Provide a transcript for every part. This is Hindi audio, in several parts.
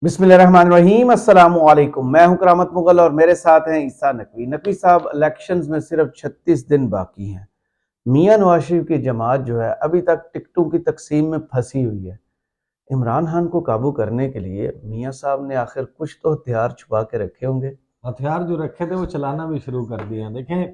बिस्मिल्लाहिर्रहमानिर्रहीम अस्सलामुअलैकुम। मैं हूं करामत मुगल और मेरे साथ हैं ईसा नकवी। नकवी साहब, इलेक्शंस में सिर्फ 36 दिन बाकी हैं। मियां नवाज शरीफ की जमात जो है अभी तक टिकटों की तकसीम में फंसी हुई है। इमरान खान को काबू करने के लिए मियां साहब ने आखिर कुछ तो हथियार छुपा के रखे होंगे। हथियार जो रखे थे वो चलाना भी शुरू कर दिए हैं। देखें,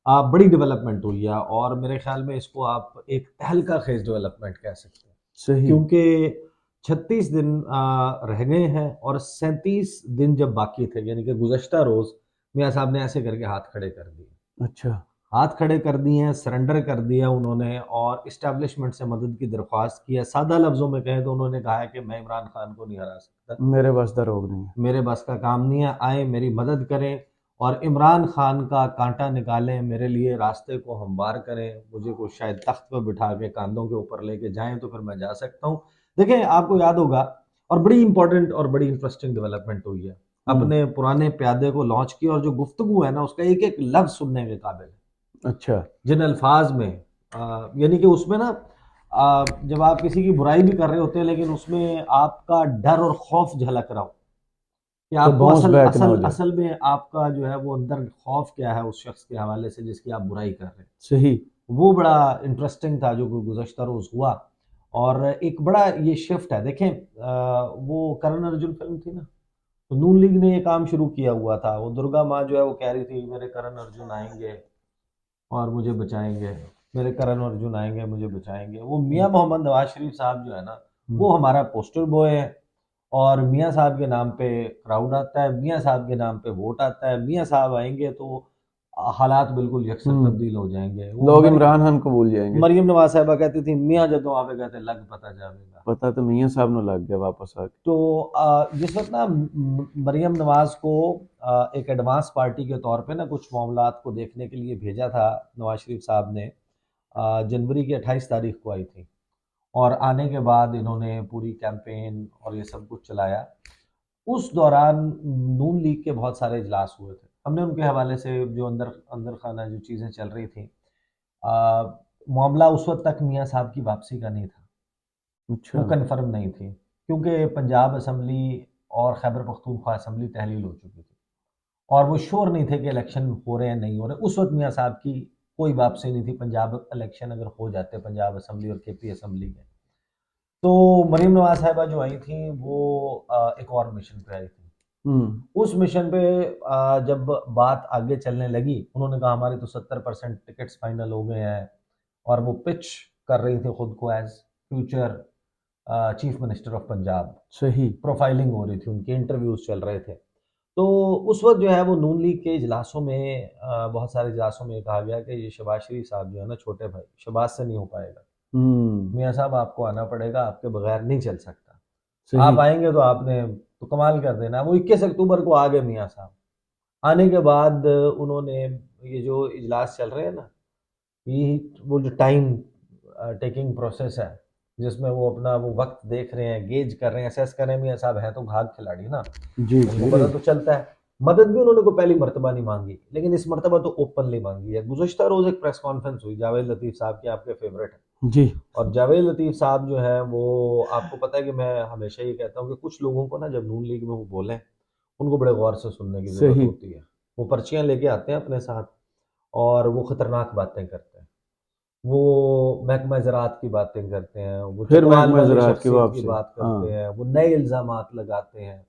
आप बड़ी डेवलपमेंट हुई है और मेरे ख्याल में इसको आप एक तहलका खेज डेवलपमेंट कह सकते हैं, सही। क्योंकि 36 दिन रह गए हैं और 37 दिन जब बाकी थे, यानी कि गुज़श्ता रोज़ मियाँ साहब ने ऐसे करके हाथ खड़े कर दिए। अच्छा। हाथ खड़े कर दिए हैं, सरेंडर कर दिया उन्होंने और इस्टेब्लिशमेंट से मदद की दरख्वास्त की है। सादा लफ्ज़ों में कहें तो उन्होंने कहा है कि मैं इमरान खान को नहीं हरा सकता, मेरे बस दा रोग नहीं है। मेरे बस का काम नहीं है, आए मेरी मदद करें और इमरान खान का कांटा निकालें, मेरे लिए रास्ते को हमवार करें, मुझे को शायद तख्त पर बिठा के कांधों के ऊपर लेके जाएं तो फिर मैं जा सकता हूँ। देखें, आपको याद होगा और बड़ी इंपॉर्टेंट और बड़ी इंटरेस्टिंग डेवलपमेंट हुई है। अपने पुराने प्यादे को लॉन्च किया और जो गुफ्तगू है ना, उसका एक एक लफ्ज सुनने के काबिल है। अच्छा। जिन अल्फाज में यानी कि उसमें ना, जब आप किसी की बुराई भी कर रहे होते हैं लेकिन उसमें आपका डर और खौफ झलक रहा हो कि कि आपको बाउंस असल बैक ना हो असल जाए। असल में आपका जो है वो अंदर खौफ क्या है उस शख्स के हवाले से जिसकी आप बुराई कर रहे हैं। सही। वो बड़ा इंटरेस्टिंग था जो गुज़श्ता रोज़ हुआ। और एक बड़ा ये शिफ्ट है। देखें, वो करण अर्जुन फिल्म थी ना, तो नून लीग ने ये काम शुरू किया हुआ था। वो दुर्गा माँ जो है वो कह रही थी मेरे करण अर्जुन आएंगे और मुझे बचाएंगे, मेरे करण अर्जुन आएंगे मुझे बचाएंगे। वो मियाँ मोहम्मद नवाज शरीफ साहब जो है ना, वो हमारा पोस्टर बॉय है और मियाँ साहब के नाम पे क्राउड आता है, मियाँ साहब के नाम पे वोट आता है। मियाँ साहब आएंगे तो हालात बिल्कुल यकसर तब्दील हो जाएंगे। वो लोग इमरान खान को भूल जाएंगे। मरियम नवाज साहबा कहती थी मियाँ जदों आवे कहते लग पता जावेगा। पता तो मियां साहब ने लग गया वापस आके। तो जिस वक्त ना मरियम नवाज को एक एडवांस पार्टी के तौर पे ना कुछ मामलात को देखने के लिए भेजा था नवाज शरीफ साहब ने, जनवरी की 28 तारीख को आई थी और आने के बाद इन्होंने पूरी कैंपेन और ये सब कुछ चलाया। उस दौरान नून लीग के बहुत सारे इजलास हुए थे। हमने उनके हवाले से जो अंदर अंदर खाना जो चीज़ें चल रही थी, मामला उस वक्त तक मियाँ साहब की वापसी का नहीं था, अच्छा। वो कन्फर्म नहीं थी, क्योंकि पंजाब असम्बली और खैबर पख्तूनख्वा असम्बली तहलील हो चुकी थी और वो श्योर नहीं थे कि इलेक्शन हो रहे हैं नहीं हो रहे। उस वक्त मियाँ साहब की कोई वापसी नहीं थी। पंजाब इलेक्शन अगर हो जाते पंजाब असम्बली और केपी असम्बली के, तो मरीम नवाज साहिबा जो आई थी वो एक और मिशन पे आई थी। उस मिशन पे जब बात आगे चलने लगी, उन्होंने कहा हमारे तो 70% टिकट्स फाइनल हो गए हैं और वो पिच कर रही थी खुद को as future chief minister of Punjab. सही। प्रोफाइलिंग हो रही थी, उनके इंटरव्यूज चल रहे थे। तो उस वक्त जो है वो नून लीग के इजलासों में, बहुत सारे इजलासों में कहा गया कि ये शहबाज शरीफ साहब जो है ना, छोटे भाई शहबाज से नहीं हो पाएगा, मियाँ साहब आपको आना पड़ेगा, आपके बगैर नहीं चल सकता। सही। आप आएंगे तो आपने तो कमाल कर देना। वो 21 अक्टूबर को आ गए मियाँ साहब। आने के बाद उन्होंने ये जो इजलास चल रहे हैं ना, ये वो जो टाइम टेकिंग प्रोसेस है जिसमें वो अपना वो वक्त देख रहे हैं, गेज कर रहे हैं, असेस कर रहे हैं। मियाँ साहब है तो घात खिलाड़ी ना, जी उनको जी। पता तो चलता है। मदद भी उन्होंने को पहली मर्तबा नहीं मांगी, लेकिन इस मर्तबा तो ओपनली मांगी है। गुज़श्ता रोज एक प्रेस कॉन्फ्रेंस हुई, जावेद लतीफ़ साहब के आपके फेवरेट है। जी। और जावेद लतीफ़ साहब जो है वो, आपको पता है कि मैं हमेशा ये कहता हूँ कि कुछ लोगों को ना जब नून लीग में वो बोलें, उनको बड़े गौर से सुनने की ज़रूरत सही। होती है। वो पर्चियाँ लेके आते हैं अपने साथ और वो ख़तरनाक बातें करते हैं। वो महकमा ज़राअत की बातें करते हैं, वो फिर चकवाल महकमा वाली ज़राअत की शख्सियत की वापसी। बात करते हाँ। हैं, वो नए इल्ज़ामात लगाते हैं,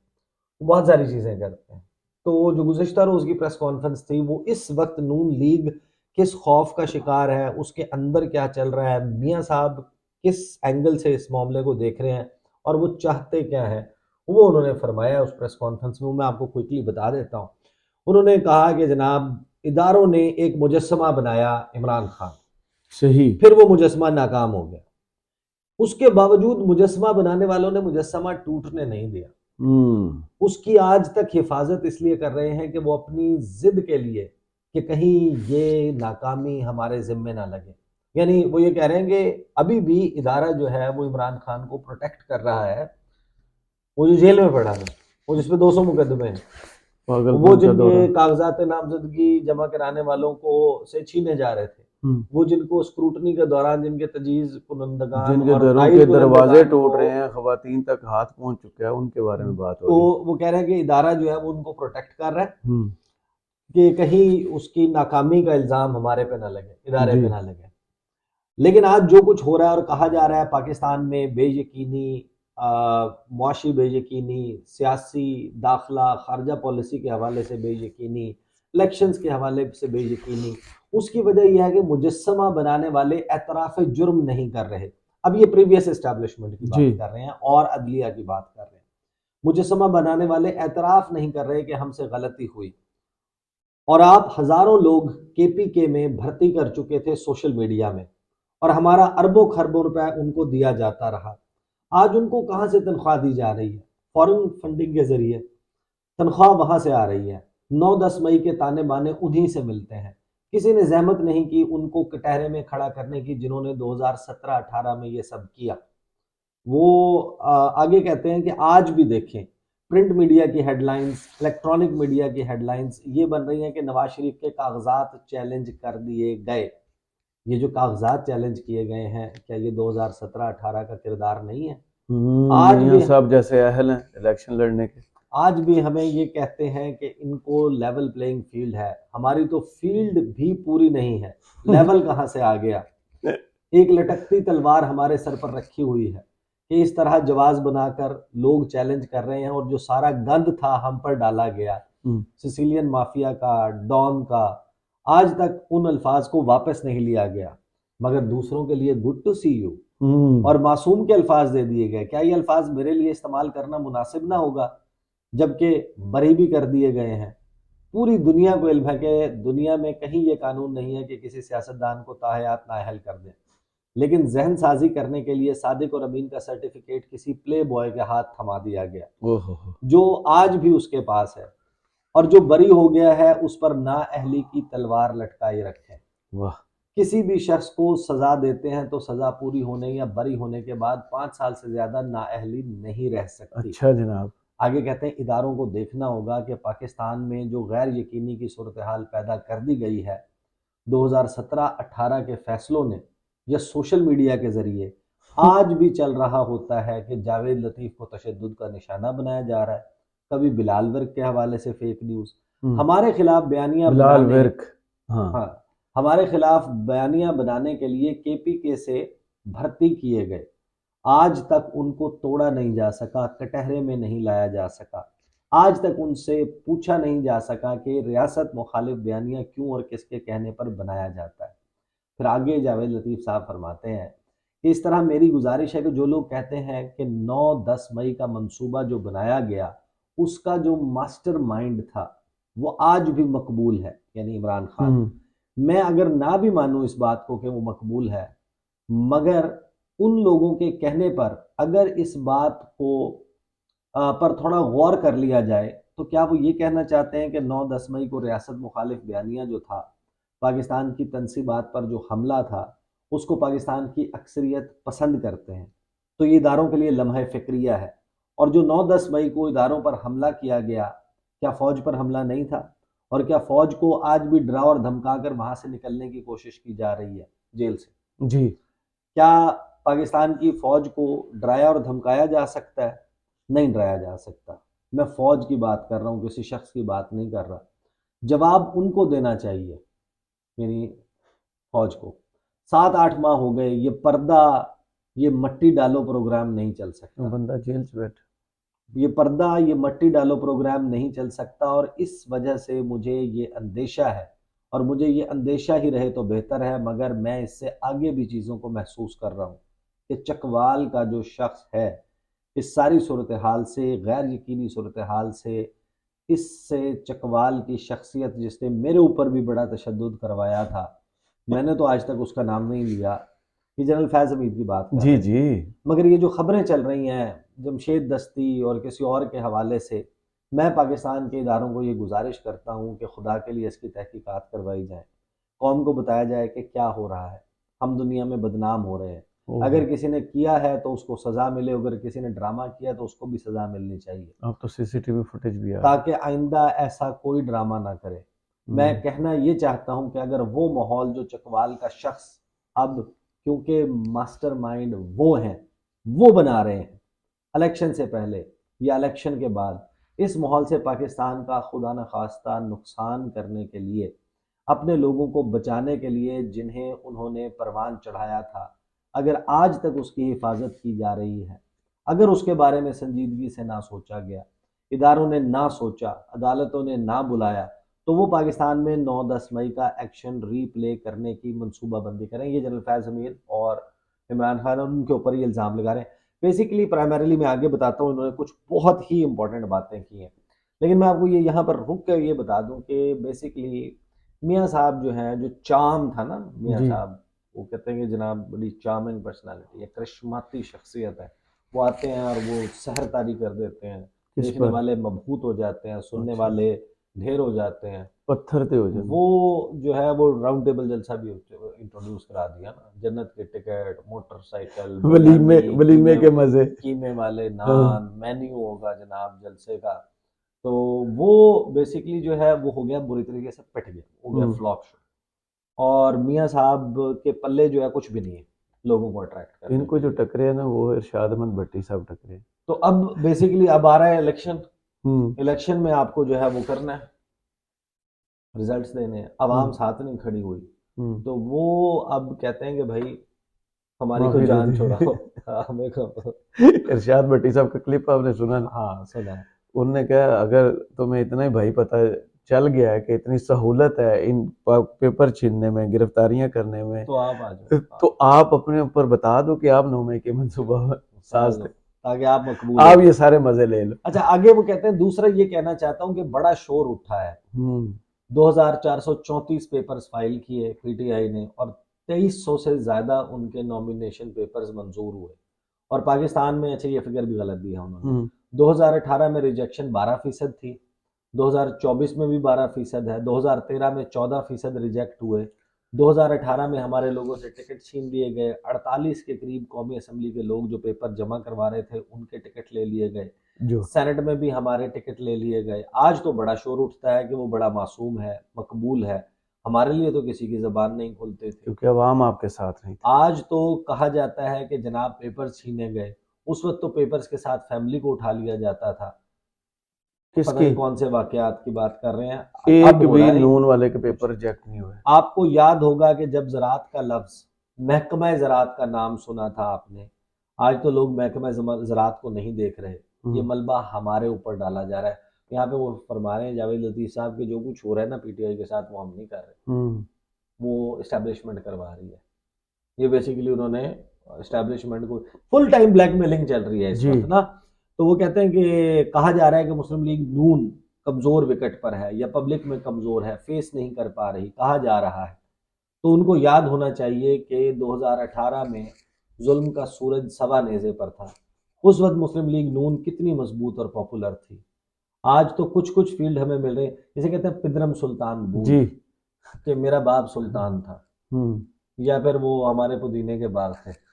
वो बहुत सारी चीज़ें करते हैं। तो जो गुज़श्ता रोज़ की प्रेस कॉन्फ्रेंस थी, वो इस वक्त नून लीग किस खौफ का शिकार है, उसके अंदर क्या चल रहा है, मियाँ साहब किस एंगल से इस मामले को देख रहे हैं और वो चाहते क्या हैं, वो उन्होंने फरमाया उस प्रेस कॉन्फ्रेंस में। वो मैं आपको क्विकली बता देता हूँ। उन्होंने कहा कि जनाब, इदारों ने एक मुजस्समा बनाया इमरान खान, सही। फिर वो मुजस्समा नाकाम हो गया। उसके बावजूद मुजस्समा बनाने वालों ने मुजस्समा टूटने नहीं दिया। उसकी आज तक हिफाजत इसलिए कर रहे हैं कि वो अपनी जिद के लिए कि कहीं ये नाकामी हमारे जिम्मे ना लगे। यानी वो ये कह रहे हैं कि अभी भी इदारा जो है वो इमरान खान को प्रोटेक्ट कर रहा है। वो जो जेल में पड़ा है, वो जिसपे 200 मुकदमे हैं, वो पागलपन का जिनके दौरा। कागजात नामजदगी जमा कराने वालों को से छीने जा रहे थे, वो जिनको स्क्रूटनी के दौरान जिनके तजीज कुनंदगान जिनके और घरों आइल के दरवाजे कुनंदगान टूट को, रहे हैं, खवातीन तक हाथ पहुंच चुका है, उनके बारे में बात हो तो रही वो कह रहे हैं कि इदारा जो है वो उनको प्रोटेक्ट कर रहा है है। कि कहीं उसकी नाकामी का इल्जाम हमारे पे ना लगे, इदारे जी पे ना लगे। लेकिन आज जो कुछ हो रहा है और कहा जा रहा है पाकिस्तान में बेयकीनी, मुआशी बेयकीनी, सियासी दाखिला खारजा पॉलिसी के हवाले से बेयकीनी, इलेक्शंस के हवाले से बेयकीनी, उसकी वजह यह है कि मुजस्समा बनाने वाले एतराफ़ जुर्म नहीं कर रहे। अब ये प्रीवियस एस्टैब्लिशमेंट की जी बात कर रहे हैं और अदलिया की बात कर रहे हैं। मुजस्समा बनाने वाले एतराफ़ नहीं कर रहे कि हमसे गलती हुई। और आप हजारों लोग केपीके में भर्ती कर चुके थे सोशल मीडिया में, और हमारा अरबों खरबों रुपए उनको दिया जाता रहा। आज उनको कहां से तनख्वाह दी जा रही है? फॉरेन फंडिंग के जरिए तनख्वाह वहां से आ रही है। 9-10 मई के ताने बाने उन्हीं से मिलते हैं। किसी ने जहमत नहीं की उनको कटहरे में खड़ा करने की, जिन्होंने 2017-18 में ये सब किया। वो आगे कहते हैं कि आज भी देखें, प्रिंट मीडिया की हेडलाइंस, इलेक्ट्रॉनिक मीडिया की हेडलाइंस ये बन रही हैं कि नवाज शरीफ के कागजात चैलेंज कर दिए गए। ये जो कागजात चैलेंज किए गए हैं, क्या ये 2017-18 का किरदार नहीं है? आज मियां भी साहब जैसे अहल हैं इलेक्शन लड़ने के। आज भी हमें ये कहते हैं कि इनको लेवल प्लेइंग फील्ड है। हमारी तो फील्ड भी पूरी नहीं है, लेवल कहाँ से आ गया? एक लटकती तलवार हमारे सर पर रखी हुई है कि इस तरह जवाब बनाकर लोग चैलेंज कर रहे हैं, और जो सारा गंद था हम पर डाला गया, सिसिलियन माफिया का, डॉन का, आज तक उन अल्फाज को वापस नहीं लिया गया, मगर दूसरों के लिए गुड टू सी यू और मासूम के अल्फाज दे दिए गए। क्या ये अल्फाज मेरे लिए इस्तेमाल करना मुनासिब ना होगा, जबकि बरी भी कर दिए गए हैं? पूरी दुनिया को इल्म है कि दुनिया में कहीं ये कानून नहीं है कि किसी सियासतदान को ताहयात नाअहल कर दें, लेकिन जहन साजी करने के लिए सादिक और अमीन का सर्टिफिकेट किसी प्ले बॉय के हाथ थमा दिया गया, जो आज भी उसके पास है, और जो बरी हो गया है उस पर नाअहली की तलवार लटकाए रखें। वाह। किसी भी शख्स को सजा देते हैं तो सजा पूरी होने या बरी होने के बाद 5 साल से ज्यादा नाअहली नहीं रह सकती। अच्छा जनाब। आगे कहते हैं इदारों को देखना होगा कि पाकिस्तान में जो गैर यकीनी की सूरत हाल पैदा कर दी गई है 2017-18 के फैसलों ने, या सोशल मीडिया के जरिए आज भी चल रहा होता है कि जावेद लतीफ़ को तशद्दुद का निशाना बनाया जा रहा है। कभी बिलाल वर्क के हवाले से फेक न्यूज़, हमारे खिलाफ बयानियां बिलाल बनाने, विर्क, हाँ, हमारे खिलाफ बयानियां बनाने के लिए केपीके से भर्ती किए गए, आज तक उनको तोड़ा नहीं जा सका, कटहरे में नहीं लाया जा सका। आज तक उनसे पूछा नहीं जा सका कि रियासत मुखालिफ बयानियां क्यों और किसके कहने पर बनाया जाता है। फिर आगे जावेद लतीफ़ साहब फरमाते हैं कि इस तरह मेरी गुजारिश है कि जो लोग कहते हैं कि 9-10 मई का मंसूबा जो बनाया गया, उसका जो मास्टर माइंड था वो आज भी मकबूल है, यानी इमरान खान। मैं अगर ना भी मानूं इस बात को कि वो मकबूल है, मगर उन लोगों के कहने पर अगर इस बात को पर थोड़ा गौर कर लिया जाए, तो क्या वो ये कहना चाहते हैं कि 9-10 मई को रियासत मुखालिफ बयानिया जो था, पाकिस्तान की तनसीबात पर जो हमला था, उसको पाकिस्तान की अक्सरियत पसंद करते हैं? तो ये इदारों के लिए लम्हा फ़िक्रिया है। और जो 9-10 मई को इदारों पर हमला किया गया, क्या फ़ौज पर हमला नहीं था? और क्या फ़ौज को आज भी डरा और धमका कर वहाँ से निकलने की कोशिश की जा रही है जेल से? जी। क्या पाकिस्तान की फ़ौज को डराया और धमकाया जा सकता है? नहीं डराया जा सकता। मैं फ़ौज की बात कर रहा हूँ, किसी शख्स की बात नहीं कर रहा। जवाब उनको देना चाहिए, यानी फ़ौज को। 7-8 माह हो गए, ये पर्दा, ये मट्टी डालो प्रोग्राम नहीं चल सकता। बंदा जेल से बैठा। ये पर्दा, ये मट्टी डालो प्रोग्राम नहीं चल सकता, और इस वजह से मुझे ये अंदेशा है, और मुझे ये अंदेशा ही रहे तो बेहतर है, मगर मैं इससे आगे भी चीज़ों को महसूस कर रहा हूँ कि चकवाल का जो शख्स है, इस सारी सूरत हाल से, गैर यकीनी सूरत हाल से, इससे चकवाल की शख्सियत जिसने मेरे ऊपर भी बड़ा तशद्दुद करवाया था, मैंने तो आज तक उसका नाम नहीं लिया, ये जनरल फैज़ हमीद की बात कर जी रहे हैं। जी। मगर ये जो खबरें चल रही हैं जमशेद दस्ती और किसी और के हवाले से, मैं पाकिस्तान के इदारों को ये गुजारिश करता हूँ कि खुदा के लिए इसकी तहकीकात करवाई जाए, कौम को बताया जाए कि क्या हो रहा है। हम दुनिया में बदनाम हो रहे हैं। अगर किसी ने किया है तो उसको सज़ा मिले, अगर किसी ने ड्रामा किया तो उसको भी सज़ा मिलनी चाहिए, अब तो सीसीटीवी फुटेज भी आ रही है। ताकि आइंदा ऐसा कोई ड्रामा ना करे। मैं कहना ये चाहता हूं कि अगर वो माहौल जो चकवाल का शख्स अब, क्योंकि मास्टरमाइंड वो हैं, वो बना रहे हैं इलेक्शन से पहले या इलेक्शन के बाद, इस माहौल से पाकिस्तान का खुदा न खास्ता नुकसान करने के लिए, अपने लोगों को बचाने के लिए जिन्हें उन्होंने परवान चढ़ाया था, अगर आज तक उसकी हिफाजत की जा रही है, अगर उसके बारे में संजीदगी से ना सोचा गया, इदारों ने ना सोचा, अदालतों ने ना बुलाया, तो वो पाकिस्तान में 9-10 मई का एक्शन रीप्ले करने की मनसूबाबंदी करें। ये जनरल फैज़ अमीर और इमरान खान और उनके ऊपर ये इल्ज़ाम लगा रहे हैं। बेसिकली प्राइमरीली मैं आगे बताता हूँ, इन्होंने कुछ बहुत ही इंपॉर्टेंट बातें की हैं, लेकिन मैं आपको ये यहाँ पर रुक कर ये बता दूं कि बेसिकली मियाँ साहब जो हैं, जो चार्म था ना मियाँ जी। साहब, वो कहते हैं कि जनाब बड़ी चार्मिंग पर्सनालिटी है, करिश्माती शख्सियत है। वो आते हैं और वो सहरतारी कर देते हैं, किस देखने पर? वाले मबहूत हो जाते हैं, सुनने अच्छा, वाले ढेर हो जाते हैं। पत्थर ते हो जाने। वो जो है वो राउंड टेबल जलसा भी इंट्रोड्यूस करा दिया ना, जन्नत के टिकट, मोटरसाइकिल, वलीमे बिरयानी, वलीमे के मजे। कीमे वाले हाँ। नान, मेन्यू होगा जनाब जलसे का। तो वो बेसिकली जो है वो हो गया, बुरी तरीके से पिट गया, हो गया फ्लॉप शो। और मियाँ साहब के पल्ले जो है कुछ भी नहीं है लोगों को अट्रैक्ट करने इनको के जो लिए। टकरे हैं ना वो इरशाद अहमद भट्टी साहब टकरे। तो अब बेसिकली अब आ रहा है इलेक्शन, हम्म। इलेक्शन में आपको जो है वो करना है, रिजल्ट्स देने हैं, आवाम हम्म। साथ नहीं खड़ी हुई, हम्म। तो वो अब कहते हैं कि भाई हमारी को माफी दे जान दी। छुड़ाओ। हमें को, इरशाद भट्टी साहब का क्लिप आपने सुना ना? हाँ सुना है। उनने कहा अगर तुम्हें इतना ही भाई पता चल गया है कि इतनी सहूलत है इन पेपर छीनने में, गिरफ्तारियां करने में, तो आप आ जाओ, तो आप अपने ऊपर बता दो कि आप 9 मई के मंसूबा साज साज लो थे, ताकि आप मकबूल हो आप जाए। ये सारे मजे ले लो। अच्छा, आगे वो कहते हैं, दूसरा ये कहना चाहता हूँ कि बड़ा शोर उठा है, हम्म। 2434 पेपर्स फाइल किए पीटीआई ने और 2300 से ज्यादा उनके नॉमिनेशन पेपर्स मंजूर हुए। और पाकिस्तान में, अच्छा ये फिगर भी गलत दिया उन्होंने, हम्म। 2018 में रिजेक्शन 12% थी, 2024 में भी 12% है, 2013 में 14% रिजेक्ट हुए, 2018 में हमारे लोगों से टिकट छीन लिए गए, 48 के करीब कौमी असम्बली के लोग जो पेपर जमा करवा रहे थे उनके टिकट ले लिए गए, जो सेनेट में भी हमारे टिकट ले लिए गए। आज तो बड़ा शोर उठता है कि वो बड़ा मासूम है, मकबूल है, हमारे लिए तो किसी की जबान नहीं खोलते थे। क्योंकि अवाम आपके साथ नहीं थी। आज तो कहा जाता है कि जनाब पेपर छीने गए, उस वक्त तो पेपर्स के साथ फैमिली को उठा लिया जाता था। पता किसकी? नहीं कौन से वाकयात की बात कर रहे हैं, अब एक हो रहा भी है नून वाले के कुछ। पेपर रिजेक्ट नहीं हुए। आपको याद होगा कि जब ज़राअत का लफ्ज़, महकमा ज़राअत का नाम सुना था आपने, आज तो लोग महकमा ज़राअत को नहीं देख रहे, ये मलबा हमारे ऊपर डाला जा रहा है। यहाँ पे वो फरमा रहे हैं जावेद लतीफ़ साहब के जो कुछ हो रहा है ना पीटीआई के साथ, वो हम नहीं कर रहे, वो इस्टेब्लिशमेंट करवा रही है। ये बेसिकली उन्होंने एस्टैब्लिशमेंट को, फुल टाइम ब्लैकमेलिंग चल रही है इस जी। वक्त ना। तो वो कहते हैं कि कहा जा रहा है कि मुस्लिम लीग नून कमजोर विकेट पर है या पब्लिक में कमजोर है, फेस नहीं कर पा रही, कहा जा रहा है। तो उनको याद होना चाहिए कि 2018 में जुल्म का सूरज सवा नेज़े पर था, उस वक्त मुस्लिम लीग नून कितनी मजबूत और पॉपुलर थी। आज तो कुछ कुछ फील्ड हमें मिल रहे हैं, जिसे कहते हैं पिदरम सुल्तान जी। बूथ, कि मेरा बाप सुल्तान था, हम्म। या फिर वो हमारे पुदीने के बाग थे।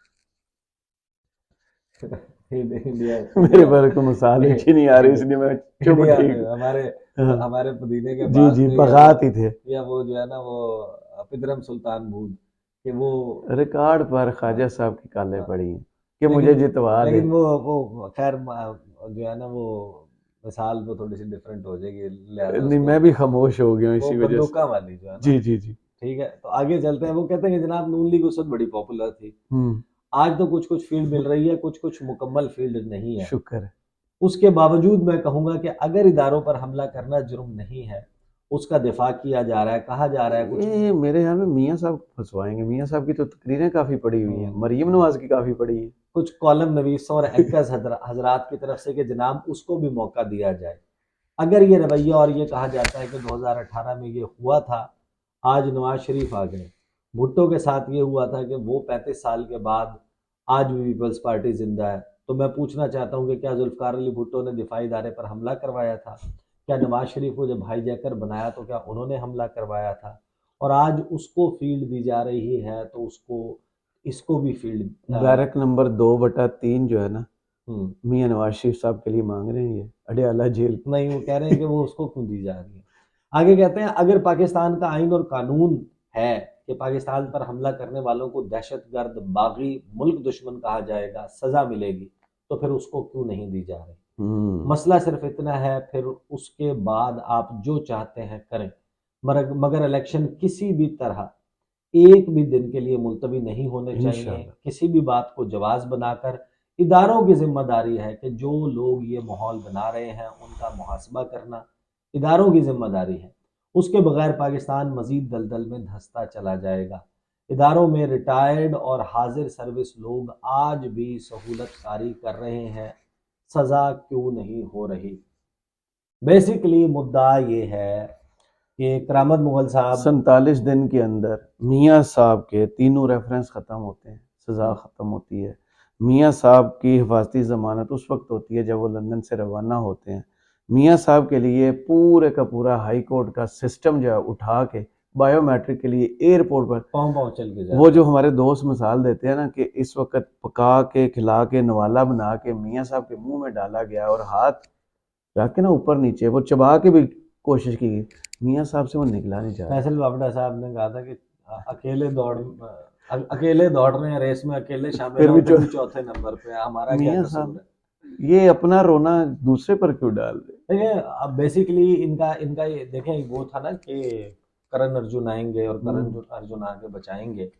इंडिया मेरे इंडिया पर को मिसाल अच्छी नहीं आ रही इसलिए मैं चुप इंडिया ठीक। हमारे हाँ। हमारे पुदीने के जी बाग जी, थे, बगात ही थे। या वो जो है ना वो पिदरम सुल्तान बूद, कि वो रिकॉर्ड पर ख्वाजा हाँ, साहब की काले हाँ। पड़ी हैं कि मुझे लेकिन जितवा दे। लेकिन वो खैर जो है ना वो मिसाल वो थोड़ी सी डिफरेंट हो जाएगी, लिहाजा नहीं, उसको, मैं भी खामोश हो गया हूँ वो इसी वजह से। बंदूका वाली जो है ना। जी जी जी। ठीक है, तो आगे चलते हैं। वो कहते हैं कि जनाब नून लीग उस वक्त बड़ी पॉपुलर थी, हम्म। आज तो कुछ कुछ फील्ड मिल रही है, कुछ कुछ मुकम्मल फील्ड नहीं है। शुक्र है। उसके बावजूद मैं कहूंगा कि अगर इदारों पर हमला करना जुर्म नहीं है, उसका दिफा किया जा रहा है, कहा जा रहा है कुछ। ये मेरे ख्याल में मियाँ साहब फंसवाएंगे। मियाँ साहब की तो तकरीरें काफी पड़ी हुई हैं, मरियम नवाज की काफी पड़ी है। कुछ कॉलम नवीसों और एंकर्स हजरात की तरफ से कि जनाब उसको भी मौका दिया जाए। अगर ये रवैया, और ये कहा जाता है कि 2018 में ये हुआ था, आज नवाज शरीफ आ गए, भुट्टो के साथ ये हुआ था कि वो 35 साल के बाद आज भी पीपल्स पार्टी जिंदा है, तो मैं पूछना चाहता हूँ कि क्या जुल्फकार अली भुट्टो ने दिफाई इदारे पर हमला करवाया था? क्या नवाज शरीफ को जब हाईजैकर बनाया तो क्या उन्होंने हमला करवाया था? और आज उसको फील्ड दी जा रही है, तो उसको, इसको भी फील्ड बैरक नंबर 2/3 जो है ना, मियाँ नवाज शरीफ साहब के लिए मांग रहे हैं ये अडयाला जेल। नहीं, वो कह रहे हैं कि वो उसको क्यों दी जा रही है। आगे कहते हैं अगर पाकिस्तान का आइन और कानून है कि पाकिस्तान पर हमला करने वालों को दहशतगर्द, बागी, मुल्क दुश्मन कहा जाएगा, सजा मिलेगी, तो फिर उसको क्यों नहीं दी जा रही? मसला सिर्फ इतना है, फिर उसके बाद आप जो चाहते हैं करें, मगर इलेक्शन किसी भी तरह एक भी दिन के लिए मुलतवी नहीं होने चाहिए। इंशाल्लाह। किसी भी बात को जवाज बनाकर इदारों की जिम्मेदारी है कि जो लोग ये माहौल बना रहे हैं उनका मुहासबा करना इदारों की जिम्मेदारी है। उसके बगैर पाकिस्तान मजीद दलदल में धंसता चला जाएगा। इदारों में रिटायर्ड और हाजिर सर्विस लोग आज भी सहूलत कारी कर रहे हैं, सजा क्यों नहीं हो रही? बेसिकली मुद्दा ये है कि करामत मुगल साहब 47 दिन के अंदर मियाँ साहब के तीनों रेफरेंस ख़त्म होते हैं, सज़ा ख़त्म होती है। मियाँ साहब की हिफाजती ज़मानत उस वक्त होती है जब वो लंदन से रवाना होते हैं। मियाँ साहब के लिए पूरे का पूरा हाई कोर्ट का सिस्टम जो है उठा के बायोमेट्रिक के लिए एयरपोर्ट पर पाँव पाँव चल के वो जो हमारे दोस्त मिसाल देते हैं ना कि इस वक्त पका के खिला के नवाला बना के मियाँ साहब के मुंह में डाला गया और हाथ रख के ना ऊपर नीचे वो चबा के भी कोशिश की गई, मियाँ साहब से वो निकला नहीं जा रहा। फैसल बाबड़ा साहब ने कहा था कि अकेले दौड़ रहे हैं रेस में, अकेले शामिल फिर हो भी फिर भी चौथे नंबर पे, हमारा क्या मियाँ कसूर साहब है? ये अपना रोना दूसरे पर क्यों डाल रहे? देखिए अब बेसिकली इनका इनका ये देखें, वो था ना कि करण अर्जुन आएंगे और करण अर्जुन आके बचाएंगे।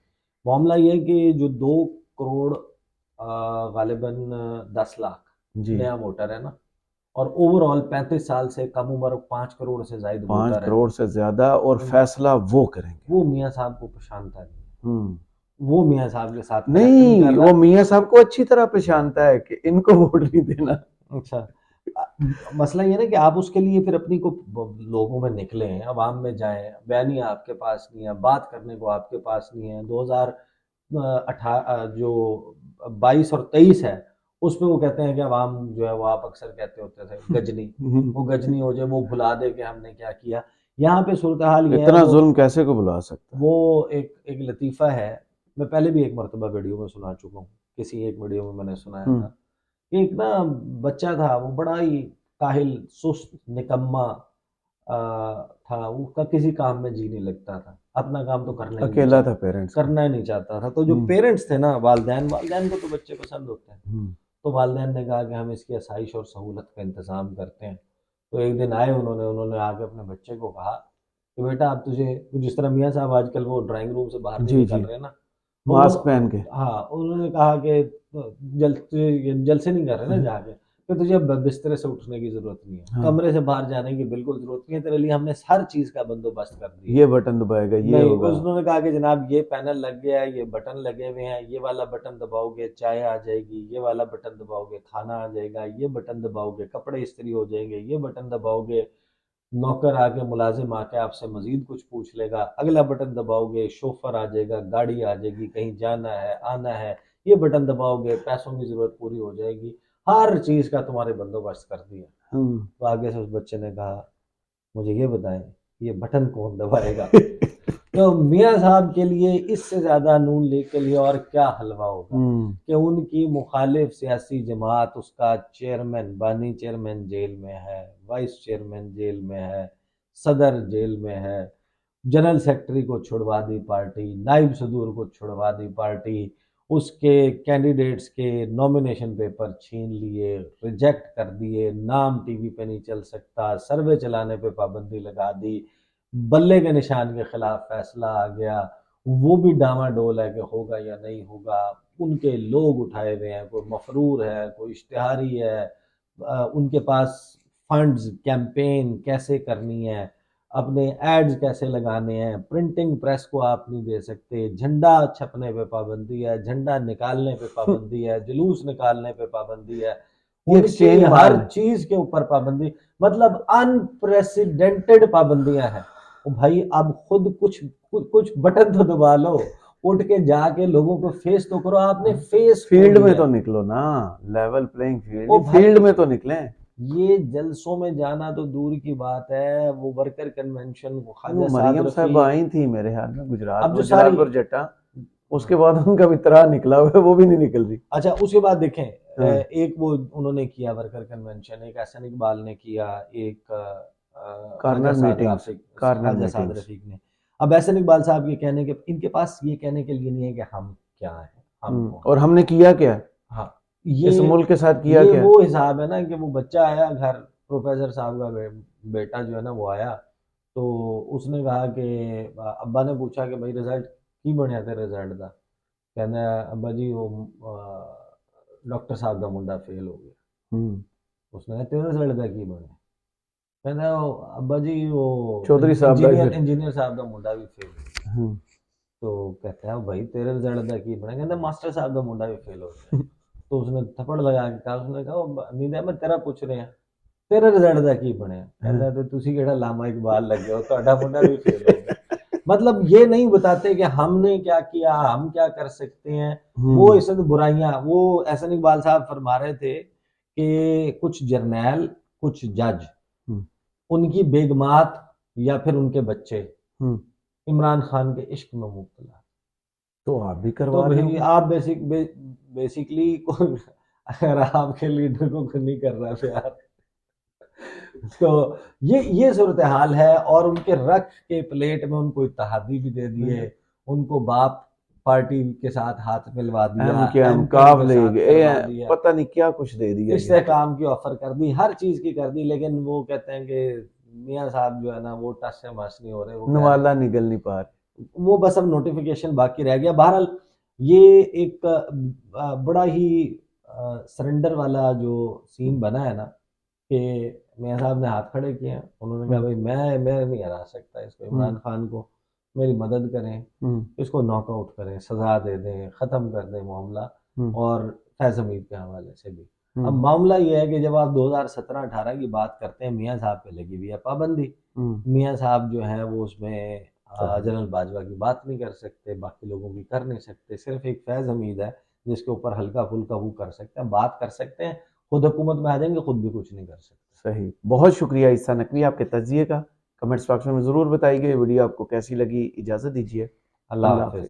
मामला ये है कि जो 2 करोड़ गालिबन 10 लाख जी नया वोटर है ना, और ओवरऑल 35 साल से कम उम्र 5 करोड़ से ज्यादा 5 वोटर है, करोड़ से ज्यादा और फैसला वो करेंगे। वो मियाँ साहब को पहचानता नहीं, वो मियाँ साहब के साथ कनेक्ट नहीं कर रहा वो है। मियाँ साहब को अच्छी तरह पहचानता है कि इनको वोट नहीं देना। अच्छा, मसला ये ना कि आप उसके लिए फिर अपनी को लोगों में निकले हैं, अवाम में जाएं, बयानिया आपके पास नहीं है, बात करने को आपके पास नहीं है। 2018 जो 22 और 23 है उसमें वो कहते हैं कि अवाम जो है वो, आप अक्सर कहते होते थे गजनी, वो गजनी हो जाए, वो भुला दे कि हमने क्या किया। यहाँ पे सूरत हाल ये है, इतना जुल्म कैसे को बुला सकता है? वो एक लतीफ़ा है, मैं पहले भी एक मरतबा वीडियो में सुना चुका हूँ, किसी एक वीडियो में मैंने सुनाया था। एक ना बच्चा था, वो बड़ा ही काहिल, सुस्त, निकम्मा था, उसका किसी काम में जी नहीं लगता था, अपना काम तो करना ही नहीं अकेला चाहता, था पेरेंट्स का। करना ही नहीं चाहता था। तो जो पेरेंट्स थे ना, वालदैन वालदैन को तो बच्चे पसंद होते हैं, तो वालदैन ने कहा कि हम इसकी आसाइश और सहूलत का इंतज़ाम करते हैं। तो एक दिन आए उन्होंने आके अपने बच्चे को कहा कि बेटा अब तुझे, जिस तरह मियाँ साहब आजकल वो ड्राइंग रूम से बाहर नहीं जी निकल जी रहे ना, मास्क पहन के। हाँ उन्होंने कहा कि जलसे नहीं कर रहे ना जाके, कि तुझे अब बिस्तर से उठने की जरूरत नहीं है, हाँ। कमरे से बाहर जाने की बिल्कुल जरूरत नहीं है, तेरे लिए हमने हर चीज का बंदोबस्त कर दिया। ये बटन दबाएगा ये नहीं, होगा। उन्होंने कहा कि जनाब ये पैनल लग गया है, ये बटन लगे हुए हैं, ये वाला बटन दबाओगे चाय आ जाएगी, ये वाला बटन दबाओगे खाना आ जाएगा, ये बटन दबाओगे कपड़े इस्त्री हो जाएंगे, ये बटन दबाओगे नौकर आके, मुलाजिम आके आपसे मजीद कुछ पूछ लेगा, अगला बटन दबाओगे शोफर आ जाएगा, गाड़ी आ जाएगी, कहीं जाना है आना है, ये बटन दबाओगे पैसों की जरूरत पूरी हो जाएगी, हर चीज का तुम्हारे बंदोबस्त कर दिया। तो आगे से उस बच्चे ने कहा मुझे ये बताएं ये बटन कौन दबाएगा? तो मियाँ साहब के लिए इससे ज्यादा नून लीग के लिए और क्या हलवा होगा कि उनकी मुखालिफ सियासी जमात, उसका चेयरमैन, बानी चेयरमैन जेल में है, वाइस चेयरमैन जेल में है, सदर जेल में है, जनरल सेक्रेटरी को छुड़वा दी पार्टी, नाइब सदूर को छुड़वा दी पार्टी, उसके कैंडिडेट्स के नॉमिनेशन पेपर छीन लिए, रिजेक्ट कर दिए, नाम टीवी पे नहीं चल सकता, सर्वे चलाने पे पाबंदी लगा दी, बल्ले के निशान के खिलाफ फैसला आ गया, वो भी डामाडोल है कि होगा या नहीं होगा। उनके लोग उठाए हुए हैं, कोई मफरूर है, कोई इश्तिहारी है, उनके पास फंड्स, कैंपेन कैसे करनी है, अपने एड्स कैसे लगाने हैं, प्रिंटिंग प्रेस को आप नहीं दे सकते, झंडा छपने पे पाबंदी है, झंडा निकालने पे पाबंदी है, जुलूस निकालने पे पाबंदी है, उनकी हर चीज के ऊपर पाबंदी, मतलब अनप्रेसिडेंटेड पाबंदियां हैं। भाई अब खुद कुछ बटन तो दबा लो, उठ के जाके लोगों को फेस तो करो, आपने फेस फील्ड में तो निकलो ना, लेवल प्लेइंग फील्ड, फील्ड में तो निकले। ये जलसों में जाना तो दूर की बात है, वो वर्कर कन्वेंशन, वो ख्वाजा मरियम साद साहब रफी, आई थी मेरे ख्याल में गुजरात, अब जो जलालपुर जट्टा, उसके बाद उनका वितरा निकला हुआ है, वो भी नहीं निकल रही। अच्छा उसके बाद देखें एक वो उन्होंने किया वर्कर कन्वेंशन, एक एहसन इकबाल ने किया, एक corner Khawaja Saad meetings, Rafiq corner Khawaja Saad meetings. Rafiq ने। अब एहसन इकबाल साहब के कहने के, इनके पास ये कहने के लिए नहीं है कि हम क्या हैं, हम कौन और हैं। हमने किया क्या हाँ, इस ये मुल्क के साथ, किया ये क्या? वो हिसाब है ना कि वो बच्चा आया घर, प्रोफेसर साहब का बेटा जो है ना वो आया, तो उसने कहा कि अब्बा ने पूछा कि भाई रिजल्ट की बनया तेरे रिजल्ट का, कहना अब्बा जी वो डॉक्टर साहब का मुंडा फेल हो गया। उसने कहा तेरे रिजल्ट का की बनया, कहना अब्बा जी वो चौधरी साहब का इंजीनियर फिर। इंजीनियर साहब का मुंडा भी फेल हो गया। तो कहता है भाई तेरे रिजल्ट का की बनया, कहता मास्टर साहब का मुंडा भी फेल हो गया। तो उसने थप्पड़ लगा के कहा, उसने कहा नींद मैं तेरा पूछ रहे हैं तेरे रिजल्ट का की बनया, कहता है तो तुसी केड़ा लामा इकबाल लगे हो, ਤੁਹਾਡਾ मुंडा भी फेल हो गया। मतलब ये नहीं बताते कि हमने क्या किया, हम क्या कर सकते हैं। वो इसमें तो बुराइयां, वो एहसन इकबाल साहब फरमा रहे थे कि कुछ जर्नैल, कुछ जज, उनकी बेगमात या फिर उनके बच्चे इमरान खान के इश्क में मुब्तला, तो आप भी तो करवा रहे भाई हो। आप बेसिकली अगर आपके लीडर को नहीं कर रहा प्यार, तो ये सूरत हाल है। और उनके रख के प्लेट में उनको इत्तेहादी भी दे दिए, उनको बाप पार्टी के साथ हाथ मिलवा दिया, हम क्या, हम एमकेएम काब के ले साथ गए, करवा दिया, पता नहीं क्या कुछ दे दिया इससे गया। काम की ऑफर कर दी, हर चीज की कर दी, लेकिन वो कहते हैं कि मियाँ साहब जो है ना वो टस से मस नहीं हो रहे, वो कह रहे नवाला निकल नहीं पा रहे। वो बस अब नोटिफिकेशन बाकी रह गया। बहरहाल ये एक बड़ा ही सरेंडर वाला जो सीन बना है ना, कि मियाँ साहब ने हाथ खड़े किए हैं, उन्होंने कहा भाई मैं नहीं हरा सकता इसको, इमरान खान को मेरी मदद करें, इसको नॉकआउट करें, सजा दे दें, ख़त्म कर दें मामला, और फैज़ हमीद के हवाले से भी। अब मामला ये है कि जब आप 2017-18 की बात करते हैं, मियाँ साहब पे लगी हुई है पाबंदी, मियाँ साहब जो है वो उसमें जनरल बाजवा की बात नहीं कर सकते, बाकी लोगों की कर नहीं सकते, सिर्फ एक फैज़ हमीद है जिसके ऊपर हल्का फुल्का वो कर सकते हैं, बात कर सकते हैं, खुद हुकूमत में आ जाएंगे, खुद भी कुछ नहीं कर सकते। सही, बहुत शुक्रिया ईसा नकवी आपके तजिए का। कमेंट्स बॉक्स में ज़रूर बताइए वीडियो आपको कैसी लगी। इजाज़त दीजिए, अल्लाह अल्लाह हाफिज़। हाफ़िज़।